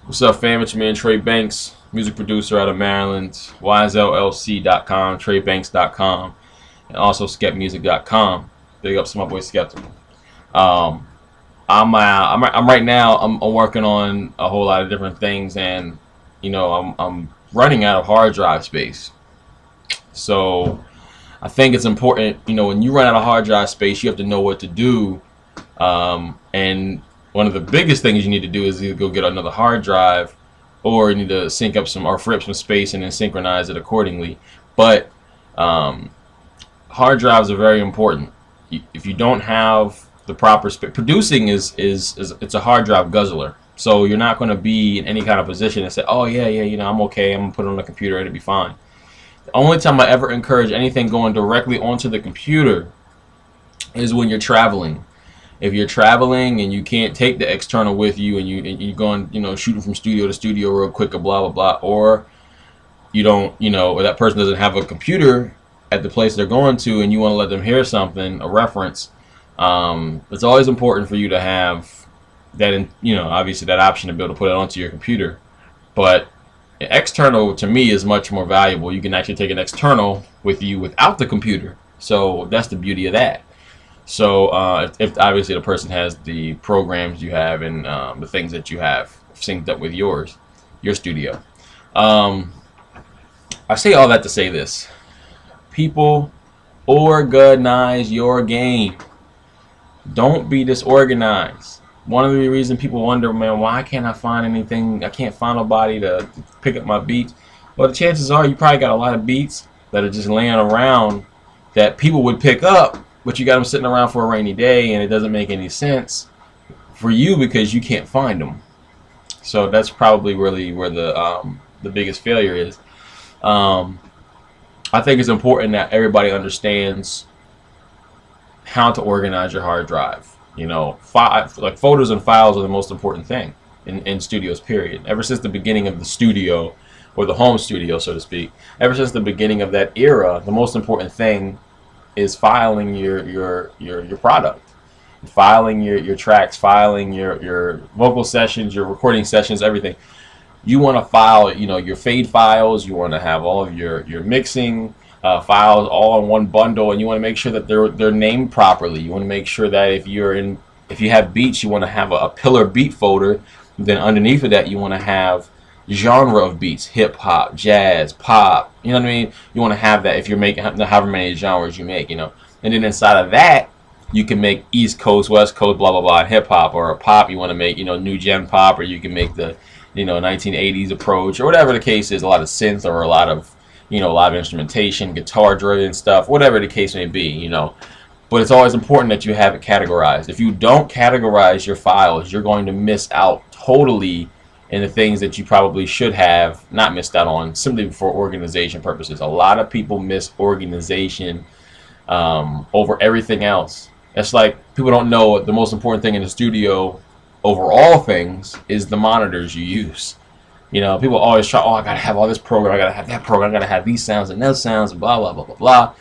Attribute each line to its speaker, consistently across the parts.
Speaker 1: What's up, fam? It's me and Trey Banks, music producer out of Maryland. YZLLC.com, TreyBanks.com, and also SkepMusic.com. Big ups to my boy Skeptical. I'm right now. I'm working on a whole lot of different things, and I'm running out of hard drive space. So I think it's important. When you run out of hard drive space, you have to know what to do. And one of the biggest things you need to do is either go get another hard drive, or you need to sync up or free up some space and then synchronize it accordingly. But hard drives are very important. If you don't have the proper space, producing is it's a hard drive guzzler. So you're not going to be in any kind of position and say, oh yeah, I'm okay, I'm gonna put it on the computer and it'll be fine. The only time I ever encourage anything going directly onto the computer is when you're traveling. If you're traveling and you can't take the external with you, and you're going, shooting from studio to studio real quick, or blah blah blah, or you don't, or that person doesn't have a computer at the place they're going to, and you want to let them hear something, a reference, it's always important for you to have that, obviously that option to be able to put it onto your computer. But external to me is much more valuable. You can actually take an external with you without the computer. So that's the beauty of that. So if obviously the person has the programs you have and the things that you have synced up with your studio. I say all that to say this. People, organize your game. Don't be disorganized. One of the reasons people wonder, man, why can't I find anything? I can't find nobody to pick up my beats. Well, the chances are you probably got a lot of beats that are just laying around that people would pick up, but you got them sitting around for a rainy day, and it doesn't make any sense for you because you can't find them. So that's probably really where the biggest failure is. I think it's important that everybody understands how to organize your hard drive. Like photos and files are the most important thing in studios, period. Ever since the beginning of the studio, or the home studio, so to speak, ever since the beginning of that era, the most important thing is filing your product, filing your tracks, filing your vocal sessions, your recording sessions, everything. You want to file, your fade files. You want to have all of your mixing files all in one bundle, and you want to make sure that they're named properly. You want to make sure that if you have beats, you want to have a pillar beat folder. Then underneath of that, you want to have genre of beats: hip hop, jazz, pop. You know what I mean? You want to have that if you're making however many genres you make. And then inside of that, you can make East Coast, West Coast, blah blah blah, hip hop, or a pop. You want to make new gen pop, or you can make the 1980s approach, or whatever the case is. A lot of synth, or a lot of instrumentation, guitar driven stuff, whatever the case may be. But it's always important that you have it categorized. If you don't categorize your files, you're going to miss out totally in the things that you probably should have not missed out on, simply for organization purposes. A lot of people miss organization over everything else. It's like people don't know the most important thing in the studio over all things is the monitors you use. People always try, oh, I gotta have all this program, I gotta have that program, I gotta have these sounds and those sounds, and blah blah blah blah blah.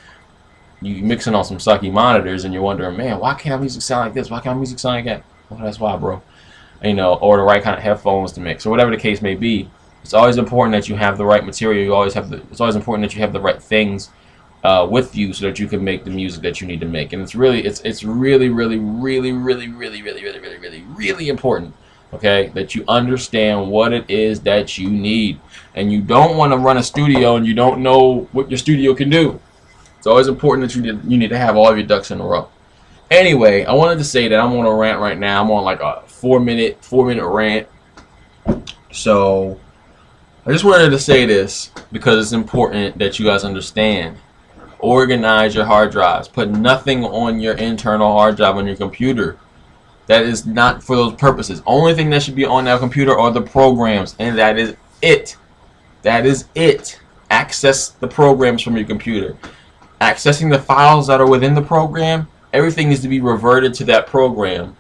Speaker 1: You mixing on some sucky monitors, and you're wondering, man, why can't our music sound like this? Why can't our music sound like that? Well, that's why, bro. Or the right kind of headphones to mix, or whatever the case may be. It's always important that you have the right material. It's always important that you have the right things with you, so that you can make the music that you need to make. And it's really important, okay, that you understand what it is that you need. And you don't want to run a studio and you don't know what your studio can do. It's always important that you need to have all of your ducks in a row. Anyway, I wanted to say that I'm on a rant right now. I'm on like a 4-minute rant. So I just wanted to say this because it's important that you guys understand. Organize your hard drives. Put nothing on your internal hard drive on your computer. That is not for those purposes. Only thing that should be on that computer are the programs, and that is it. That is it. Access the programs from your computer. Accessing the files that are within the program, everything needs to be reverted to that program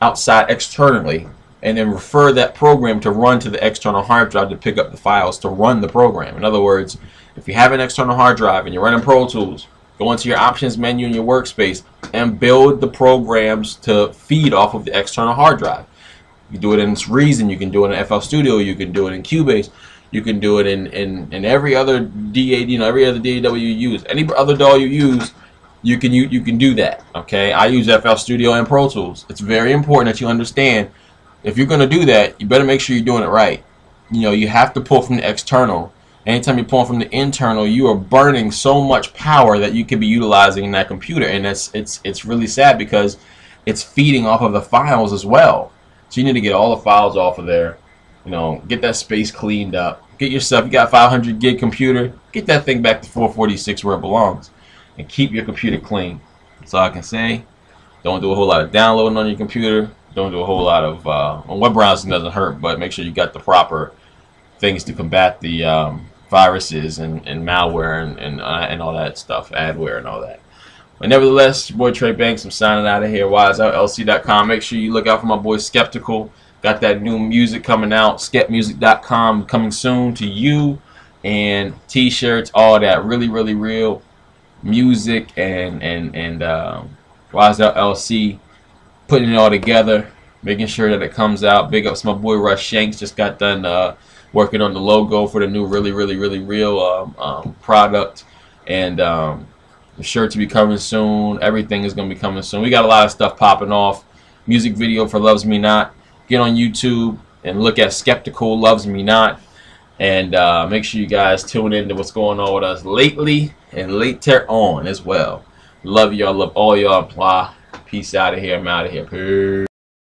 Speaker 1: outside externally, and then refer that program to run to the external hard drive to pick up the files to run the program. In other words, if you have an external hard drive and you're running Pro Tools, go into your options menu in your workspace and build the programs to feed off of the external hard drive. You can do it in Reason. You can do it in FL Studio. You can do it in Cubase. You can do it in every other every other DAW you use. Any other DAW you use, you can do that. Okay, I use FL Studio and Pro Tools. It's very important that you understand, if you're gonna do that, you better make sure you're doing it right. You have to pull from the external. Anytime you're pulling from the internal, you are burning so much power that you could be utilizing in that computer, and it's really sad because it's feeding off of the files as well. So you need to get all the files off of there. Get that space cleaned up. Get yourself, you got a 500 gig computer, get that thing back to 446 where it belongs, and keep your computer clean. That's all I can say. Don't do a whole lot of downloading on your computer. Don't do a whole lot of on web browsing. Doesn't hurt, but make sure you got the proper things to combat the viruses and malware and all that stuff, adware and all that. But nevertheless, your boy Trey Banks. I'm signing out of here. WiseOutLC.com. Make sure you look out for my boy Skeptical. Got that new music coming out. Skepmusic.com coming soon to you, and T-shirts, all that really real music and Wise Out LC putting it all together, making sure that it comes out. Big ups my boy Russ Shanks. Just got done working on the logo for the new really real product, and the shirt to be coming soon. Everything is going to be coming soon. We got a lot of stuff popping off. Music video for Loves Me Not. Get on YouTube and look at Skeptical Loves Me Not, and make sure you guys tune in to what's going on with us lately and later on as well. Love y'all. Love all y'all. Peace out of here. I'm out of here. Peace.